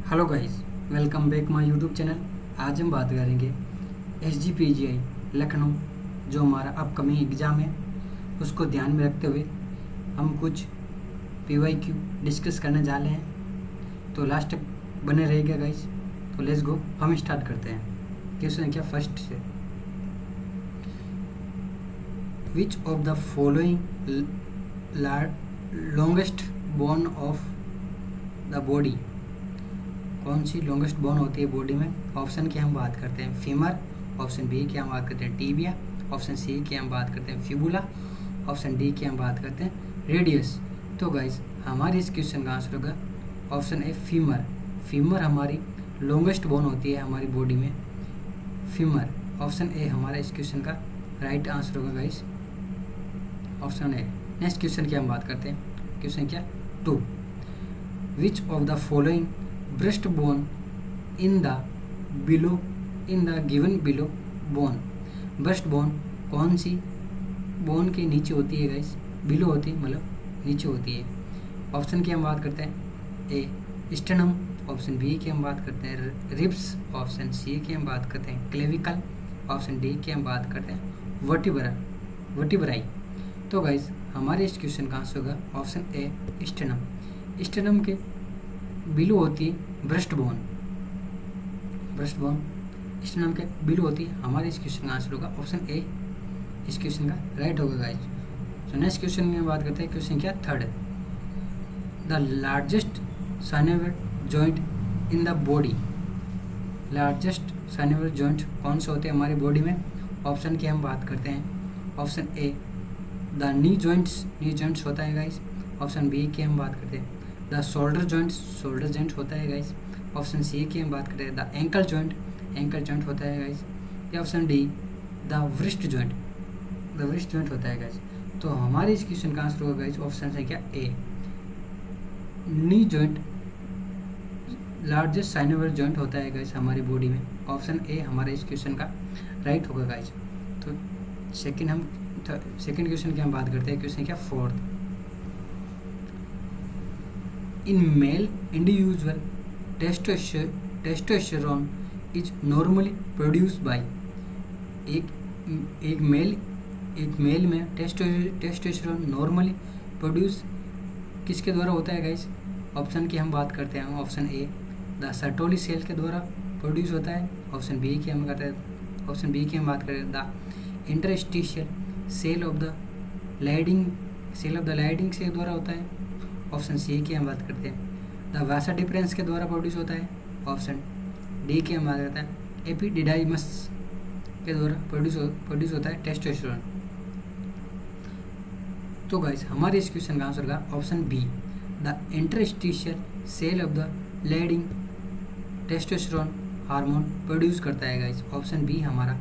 Hello guys, welcome back my YouTube channel. आज हम बात करेंगे SGPGI लखनऊ जो हमारा अपकमिंग एग्ज़ाम है उसको ध्यान में रखते हुए हम कुछ PYQ डिस्कस करने जा रहे हैं। तो लास्ट तक बने रहेगा गाइस। तो लेट्स गो, हम स्टार्ट करते हैं। क्वेश्चन क्या फर्स्ट से, which of the following longest bone of the body, कौन सी लॉन्गेस्ट बोन होती है बॉडी में? ऑप्शन की हम बात करते हैं फीमर, ऑप्शन बी की हम बात करते हैं टीबिया, ऑप्शन सी की हम बात करते हैं फिबुला, ऑप्शन डी की हम बात करते हैं रेडियस। तो गाइस हमारे इस क्वेश्चन का आंसर होगा ऑप्शन ए फीमर। फीमर हमारी लॉन्गेस्ट बोन होती है हमारी बॉडी में, फीमर। ऑप्शन ए हमारा इस क्वेश्चन का राइट आंसर होगा गाइस, ऑप्शन ए। नेक्स्ट क्वेश्चन की हम बात करते हैं। क्वेश्चन क्या 2, which of the following breast bone in the given below bone. Breast bone कौन सी बोन के नीचे होती है गाइस? बिलो होती है मतलब नीचे होती है। ऑप्शन की हम बात करते हैं ए स्टेनम, ऑप्शन बी की हम बात करते हैं रिब्स, ऑप्शन सी की हम बात करते हैं क्लेविकल, ऑप्शन डी की हम बात करते हैं वर्टिब्राई। तो गाइस हमारे इस क्वेश्चन का आंसर होगा ऑप्शन ए स्टेनम। स्टेनम के बिलो होती है breast bone, breast bone stannum के बिलो होती है। हमारे इस क्वेश्चन का आंसर होगा ऑप्शन ए, इस क्वेश्चन का राइट होगा गाइस। तो नेक्स्ट क्वेश्चन में बात करते हैं। क्वेश्चन क्या 3, the largest synovial joint in the body. Largest synovial joint कौन से होते हैं हमारी बॉडी में? ऑप्शन की हम बात करते हैं option A the knee joints होता है गाइस, ऑप्शन बी की हम बात करते हैं द शोल्डर जॉइंट होता है गाइस, ऑप्शन सी की हम बात करते हैं द एंकल जॉइंट होता है गाइस, या option D the wrist joint होता है गाइस। तो हमारे इस क्वेश्चन का आंसर होगा गाइस ऑप्शन से क्या A, knee joint largest synovial joint होता है गाइस हमारी बॉडी में। ऑप्शन ए हमारे इस क्वेश्चन का राइट होगा गाइस। तो सेकंड क्वेश्चन की हम बात करते हैं। क्वेश्चन क्या 4, in male individual testosterone is normally produced by। एक मेल में टेस्टोस्टेरोन नॉर्मली प्रोड्यूस किसके द्वारा होता है गाइस? ऑप्शन की हम बात करते हैं option A the Sertoli cell के द्वारा प्रोड्यूस होता है, ऑप्शन बी की हम बात करें the interstitial cell of the Leydig से द्वारा होता है, ऑप्शन सी की हम बात करते हैं द वासा डिफरेंस के द्वारा प्रोड्यूस होता है, ऑप्शन डी की हम बात करते हैं एपिडिडाइमस के द्वारा प्रोड्यूस होता है टेस्टोस्टेरोन। तो गाइस हमारे इस क्वेश्चन का आंसर होगा option B, the interstitial cell of the Leydig testosterone hormone produce करता है गाइस। ऑप्शन बी हमारा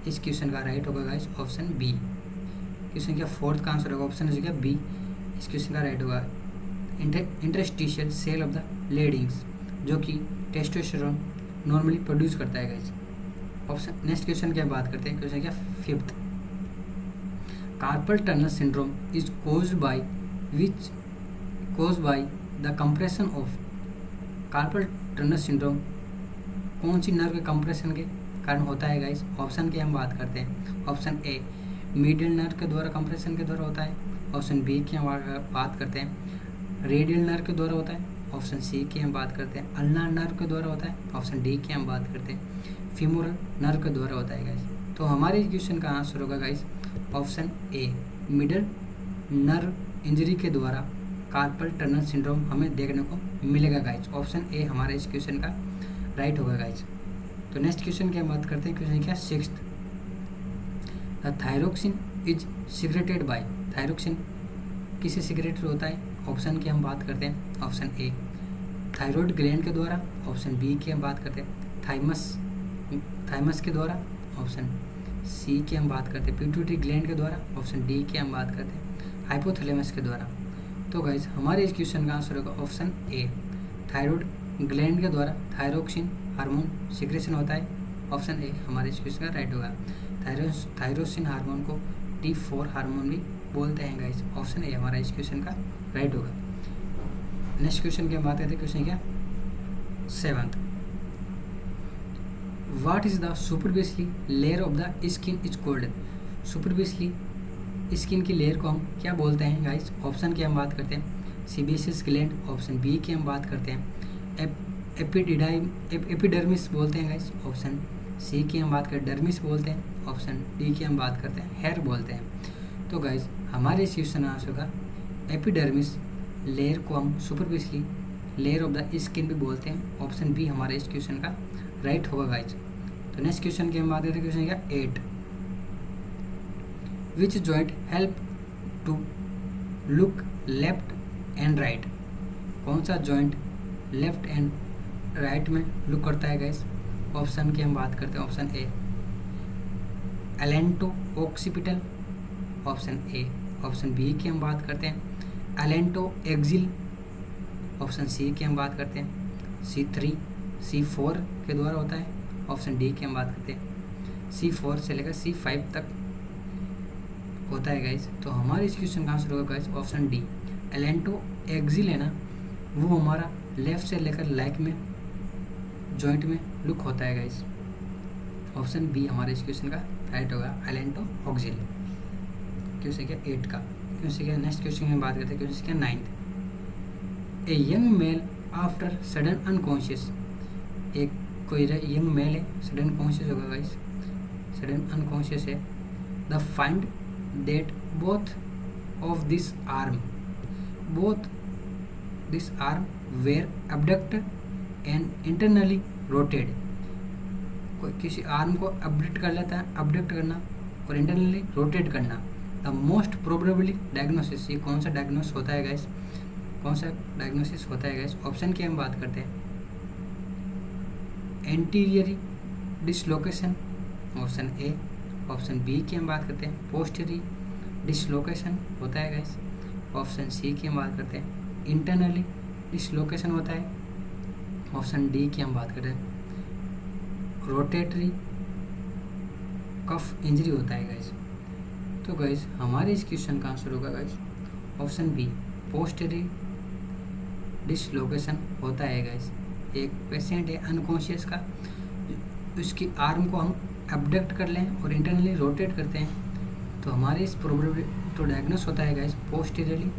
इस क्वेश्चन का राइट होगा गाइस, ऑप्शन बी। क्वेश्चन क्या 4 का आंसर होगा ऑप्शन क्या बी, इस क्वेश्चन का राइट होगा इंटरस्टिशियल सेल ऑफ द लेडिंग्स जो कि टेस्टोस्टेरोन नॉर्मली प्रोड्यूस करता है गाइस। ऑप्शन नेक्स्ट क्वेश्चन की बात करते हैं। क्वेश्चन क्या 5, carpal tunnel syndrome is caused by the compression of. Carpal tunnel syndrome कौन सी नर्व के कंप्रेशन के कारण होता है गाइस? ऑप्शन की हम बात करते हैं ऑप्शन ए मीडियल नर्व के द्वारा कंप्रेशन के द्वारा होता है, ऑप्शन बी की हम बात करते हैं रेडियल नर्व के द्वारा होता है, ऑप्शन सी की हम बात करते हैं अल्नार नर्व के द्वारा होता है, ऑप्शन डी की हम बात करते हैं फीमोरल नर्व के द्वारा होता है गाइस। तो हमारे क्वेश्चन का आंसर होगा गाइस ऑप्शन ए, मिडल नर्व इंजरी के द्वारा कार्पल टनल सिंड्रोम हमें देखने को मिलेगा गाइस। ऑप्शन ए हमारे इस क्वेश्चन का राइट होगा गाइस। तो नेक्स्ट क्वेश्चन की हम बात करते हैं। क्वेश्चन क्या 6, the thyroxine is secreted by. Thyroxine किसे सिक्रेटेड होता है? ऑप्शन की हम बात करते हैं ऑप्शन ए थायराइड ग्लैंड के द्वारा, ऑप्शन बी की हम बात करते हैं थाइमस के द्वारा, ऑप्शन सी की हम बात करते हैं पिट्यूटरी ग्लैंड के द्वारा, ऑप्शन डी की हम बात करते हैं हाइपोथैलेमस के द्वारा। तो गाइस हमारे इस क्वेश्चन का आंसर होगा ऑप्शन ए, थायराइड ग्लैंड के द्वारा थायरोक्सिन हार्मोन सिक्रेशन होता है। ऑप्शन ए हमारे इस क्वेश्चन का राइट होगा। थायरोक्सिन हार्मोन को T4 हार्मोन भी बोलते हैं गाइस। ऑप्शन ए हमारा इस क्वेश्चन का राइट होगा। नेक्स्ट क्वेश्चन की हम बात करते हैं। क्वेश्चन क्या 7th, what is the superficially layer of the skin is called? Superficially skin की लेयर को हम क्या बोलते हैं गाइस? ऑप्शन की हम बात करते हैं सीबेसियस ग्लैंड, ऑप्शन बी की हम बात करते हैं एपिडर्मिस बोलते हैं गाइस, ऑप्शन सी की हम बात करें डर्मिस बोलते हैं, ऑप्शन डी की हम बात करते हैं हेयर बोलते हैं। तो गाइस हमारे इस क्वेश्चन आंसर का एपिडर्मिस लेयर को हम superficially layer of the skin भी बोलते हैं, ऑप्शन बी हमारे इस क्वेश्चन का राइट होगा गाइस। तो नेक्स्ट क्वेश्चन की हम बात करते हैं, क्वेश्चन क्या 8, which joint help to look left and right? कौन सा जॉइंट लेफ्ट एंड राइट में लुक करता है गाइस? ऑप्शन की हम बात करते हैं, option A atlanto occipital, option A, option B की हम बात करते हैं एलेंटो एक्सिल, ऑप्शन सी की हम बात करते हैं C3 C4 के द्वारा होता है, ऑप्शन डी की हम बात करते हैं C4 से लेकर C5 तक होता है गाइस। तो हमारे इस क्वेश्चन का आंसर होगा गाइस ऑप्शन डी एलेंटो एक्सिल है ना, वो हमारा लेफ्ट से लेकर राइट में जॉइंट में लुक होता है गाइस। ऑप्शन बी हमारे इस क्वेश्चन का राइट होगा एलेंटो ऑक्सिल। क्वेश्चन क्या 8 का। क्वेश्चन क्या नेक्स्ट क्वेश्चन में बात करते हैं, क्वेश्चन क्या 9th, a young male after sudden unconscious, एक कोई यंग मेल है सडन कॉन्शियस होगा गाइस, सडन अनकॉन्शियस है, the find that both of this arm were abducted and internally rotated, कोई किसी आर्म को अपडेट कर लेता है, अपडेट करना और इंटरनली रोटेट करना। द मोस्ट प्रोबेबली डायग्नोसिस, ये कौन सा डायग्नोस होता है गाइस? कौन सा डायग्नोसिस होता है गाइस? ऑप्शन की हम बात करते हैं anteriorly dislocation, option A, option B की हम बात करते हैं पोस्टीरियरी डिसलोकेशन होता है गाइस, ऑप्शन सी की हम बात करते हैं इंटरनली डिसलोकेशन होता है, ऑप्शन डी की हम बात करते हैं रोटेटरी कफ इंजरी होता है गाइस। तो गाइस हमारे इस क्वेश्चन का आंसर होगा गाइस ऑप्शन बी पोस्टीरियरी डिसलोकेशन होता है गाइस। एक पेशेंट है अनकॉन्शियस का, उसकी आर्म को हम अबडक्ट कर लें और इंटरनली रोटेट करते हैं, तो हमारे इस प्रॉब्लम तो डायग्नोस होता है guys posteriorly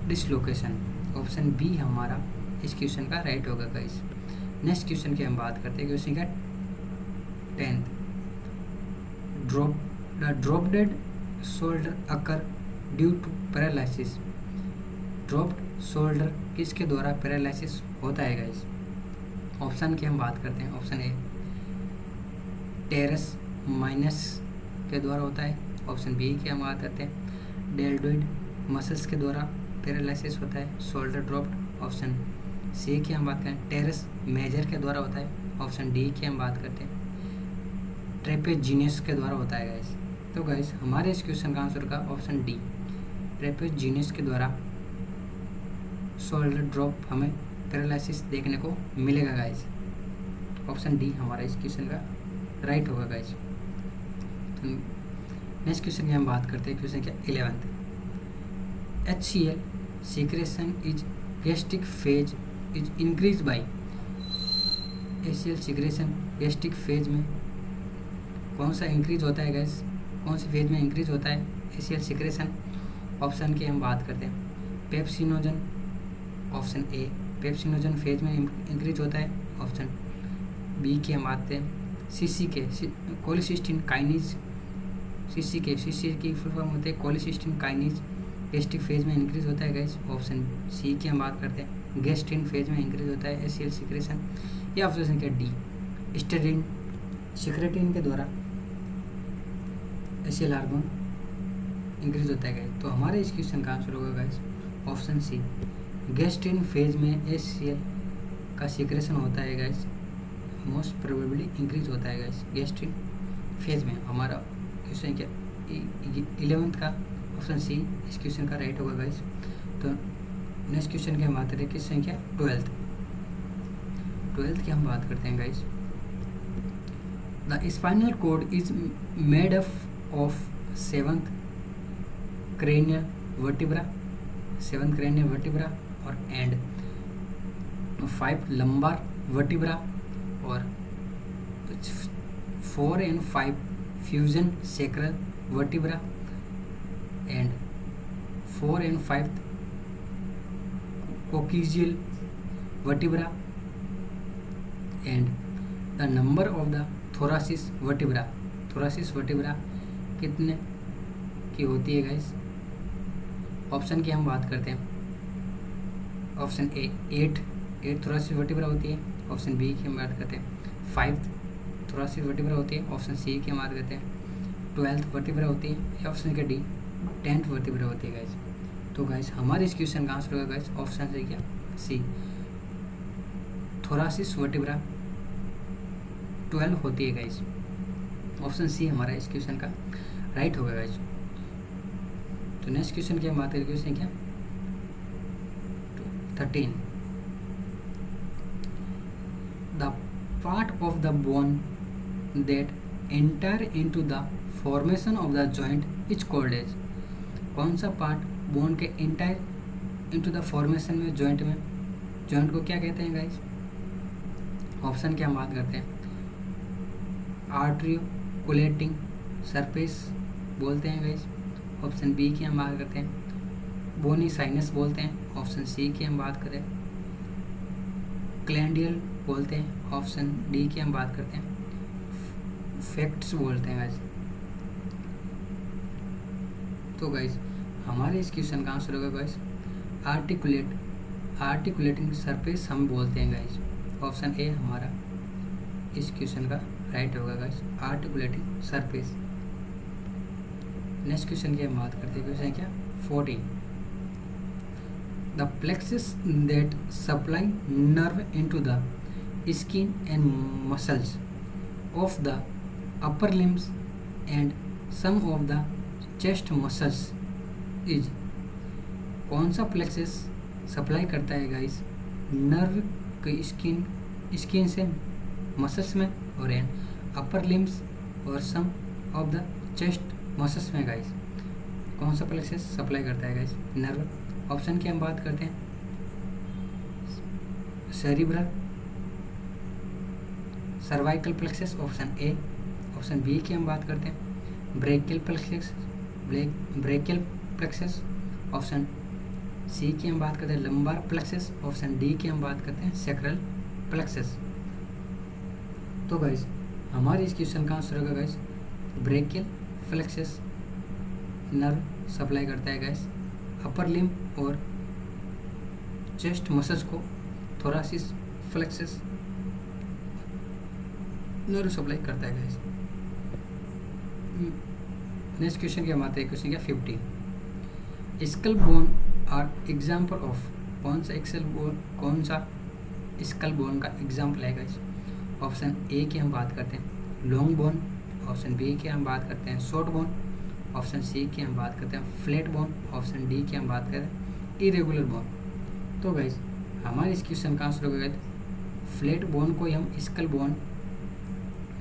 dislocation. Option B हमारा इस क्वेश्चन का राइट होगा गाइस। नेक्स्ट क्वेश्चन की हम बात करते हैं, क्वेश्चन का 10th, drop dead shoulder occur due to paralysis, dropped shoulder किसके द्वारा पैरालिसिस होता है गाइस? ऑप्शन की हम बात करते हैं, ऑप्शन ए टेरस माइनस के द्वारा होता है, ऑप्शन बी की हम बात करते हैं डेल्टोइड मसल्स के द्वारा पैरालिसिस होता है शोल्डर ड्रॉप्ड, ऑप्शन सी की हम बात करें टेरस मेजर के द्वारा होता है, ऑप्शन डी की हम बात करते हैं ट्रेपेजियस के द्वारा होता है गाइस। तो गाइस हमारे इस क्वेश्चन का आंसर का ऑप्शन डी ट्रेपेजियस के द्वारा शोल्डर ड्रॉप हमें पैरालिसिस देखने को मिलेगा गाइस। ऑप्शन डी हमारा इस क्वेश्चन का राइट होगा गाइस। तो नेक्स्ट क्वेश्चन की हम बात करते हैं, क्वेश्चन क्या 11th, HCl secretion is gastric phase is increased by, HCl secretion gastric phase में कौन सा इंक्रीज होता है गैस? कौन सी फेज में इंक्रीज होता है HCl secretion? ऑप्शन की हम बात करते हैं pepsinogen, option A pepsinogen phase में इंक्रीज होता है, ऑप्शन बी की हम बात करते हैं CCK कोलिसिस्टिन काइनीज, CCK की फुल फॉर्म होते हैं कोलिसिस्टिन काइनीज गैस्ट्रिक फेज में इंक्रीज होता है गैस। ऑप्शन सी की हम बात करते हैं गैस्ट्रिन फेज में इंक्रीज होता है HCl सिक्रेशन, या ऑप्शन क्या डी स्टेरिन सिक्रेटिन के द्वारा HCl हार्मोन इंक्रीज होता है गैस। तो हमारे इस क्वेश्चन का आंसर होगा guys option C gastrin phase में HCl का सिक्रेशन होता है गैस, मोस्ट प्रोबेबली इंक्रीज होता है गैस गैस्ट्रिन फेज में। हमारा क्वेश्चन क्या 11th का ऑप्शन सी इस क्वेश्चन का राइट होगा गाइस। तो नेक्स्ट क्वेश्चन की हम बात करें क्वेश्चन क्या 12th की हम बात करते हैं guys. The spinal cord is made up of 7th cranial vertebra और एंड 5 lumbar वर्टिब्रा और 4 and 5 fusion sacral vertebra and 4 and 5 coccygeal vertebra and the number of the thoracic vertebra कितने की होती है गाइस? ऑप्शन की हम बात करते हैं। ऑप्शन ए 8 थोरासिस वर्टिब्रा होती है। ऑप्शन बी की हम बात करते हैं 5 थोरासिस वर्टिब्रा होती है। ऑप्शन सी की हम बात करते हैं 12th वर्टिब्रा होती है। या ऑप्शन के डी 10th वर्टिब्रा होती है गाइस। तो गाइस हमारे इस क्वेश्चन का आंसर होगा गाइस ऑप्शन से क्या, सी, थोरासिस वर्टिब्रा 12 होती है गाइस। ऑप्शन सी हमारा इस क्वेश्चन का राइट होगा गाइस। तो नेक्स्ट क्वेश्चन की हम बात करें, क्वेश्चन क्या 13, the part of the bone that enter into the formation of the joint is called as. कौन सा पार्ट बोन के एंटर इनटू द फॉर्मेशन में, जॉइंट को क्या कहते हैं गाइस? ऑप्शन की हम बात करते हैं आर्टिकुलेटिंग सरफेस बोलते हैं गाइस। ऑप्शन बी की हम बात करते हैं बोनी साइनस बोलते हैं। ऑप्शन सी की हम बात करें क्लैंडियल बोलते हैं। ऑप्शन डी की हम बात करते हैं फैक्ट्स बोलते हैं गाइस। तो गाइस हमारे इस क्वेश्चन का आंसर होगा गाइस आर्टिकुलेटिंग सरफेस हम बोलते हैं गाइस। ऑप्शन ए हमारा इस क्वेश्चन का राइट होगा guys, articulating surface. Next question की हम बात करते हैं, क्वेश्चन क्या 14, the plexus that supply nerve into the skin and muscles of the upper limbs and some of the chest muscles is. कौन सा प्लेक्सस सप्लाई करता है गाइस नर्व के स्किन से मसल्स में और एंड अपर लिम्स और some of the chest muscles में गाइस? कौन सा प्लेक्सस सप्लाई करता है गाइस नर्व? ऑप्शन की हम बात करते हैं cerebral cervical plexus, option A. Option B की हम बात करते हैं ब्रेकियल प्लेक्सस। ऑप्शन सी की हम बात करते हैं लंबार प्लेक्सस। ऑप्शन डी की हम बात करते हैं सैक्रल प्लेक्सस। तो गाइस हमारे इस क्वेश्चन का आंसर होगा guys brachial plexus nerve supply करता है गाइस अपर लिम और चेस्ट मसल्स को। थोरासिस प्लेक्सस नर्व सप्लाई करता है गाइस। नेक्स्ट क्वेश्चन की हम आते हैं, क्वेश्चन क्या 15, skull bone are example of. कौन सा स्कल बोन का एग्जाम्पल है गाइस? ऑप्शन ए की हम बात करते हैं लॉन्ग बोन। ऑप्शन बी की हम बात करते हैं शॉर्ट बोन। ऑप्शन सी की हम बात करते हैं फ्लैट बोन। ऑप्शन डी की हम बात करें इरेगुलर बोन। तो गाइस हमारे इस क्वेश्चन का आंसर होगा फ्लैट बोन को हम स्कल बोन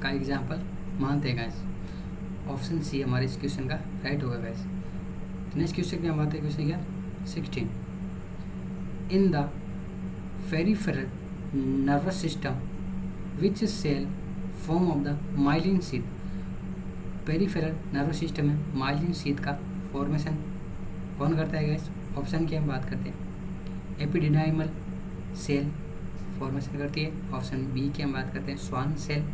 का एग्जाम्पल मानते हैं गाइस। ऑप्शन सी हमारे इस क्वेश्चन का राइट होगा गाइस। नेक्स्ट क्वेश्चन की हम बात करें, क्वेश्चन क्या 16, in the peripheral nervous system which cell form of the myelin sheath. Peripheral nervous system में माइलिन शीथ का फॉर्मेशन कौन करता है गाइस? ऑप्शन की हम बात करते हैं एपिडिडाइमल सेल फॉर्मेशन करती है। ऑप्शन बी की हम बात करते हैं स्वान सेल।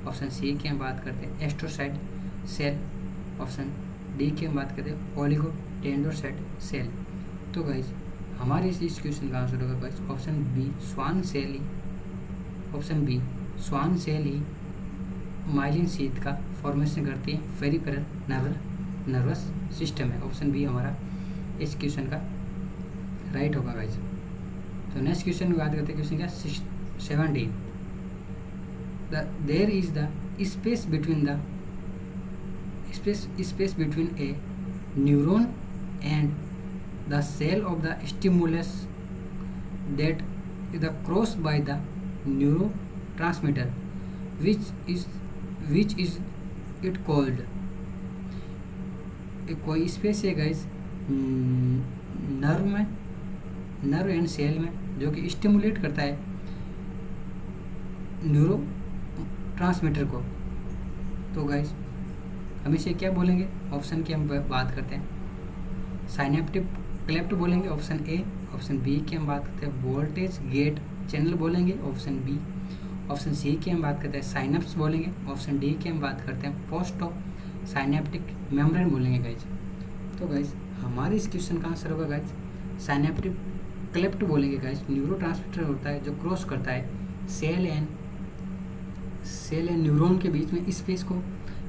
ऑप्शन सी की हम बात करते हैं एस्ट्रोसाइट सेल। ऑप्शन डी की हम बात करते हैं ओलिगोडेंड्रोसाइट सेल। तो गाइस हमारे इस क्वेश्चन का आंसर होगा guys option B Schwann cell ही। ऑप्शन बी स्वान सेल ही माइलिन शीथ का फॉर्मेशन करती है पेरिफेरल नर्वस सिस्टम में। ऑप्शन बी हमारा इस क्वेश्चन का राइट होगा गाइस। तो नेक्स्ट क्वेश्चन की बात करते हैं, क्वेश्चन क्या 17, there is the space between a neuron and the cell of the stimulus that is the cross by the neurotransmitter which is it called। कोई स्पेस है गाइस नर्व एंड सेल में जो कि स्टिमुलेट करता है neuro transmitter को। तो guys हम इसे क्या बोलेंगे, ऑप्शन की हम बात करते हैं साइनेप्टिक क्लेफ्ट बोलेंगे ऑप्शन ए। ऑप्शन बी की हम बात करते हैं वोल्टेज गेट चैनल बोलेंगे ऑप्शन बी। ऑप्शन सी की हम बात करते हैं साइनप्स बोलेंगे। ऑप्शन डी की हम बात करते हैं पोस्ट ऑफ साइनेप्टिक मेम्ब्रेन बोलेंगे गाइज। तो गाइज हमारे इस क्वेश्चन का आंसर होगा गाइज साइनेप्टिक क्लेफ्ट बोलेंगे गाइज। न्यूरोट्रांसमीटर होता है जो क्रॉस करता है सेल एंड न्यूरॉन के बीच में, स्पेस को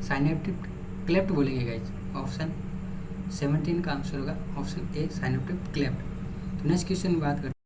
साइनेप्टिक क्लेफ्ट बोलेंगे गाइज। ऑप्शन 17 का आंसर होगा ऑप्शन ए साइनेप्टिक क्लेफ्ट। तो नेक्स्ट क्वेश्चन में बात करते हैं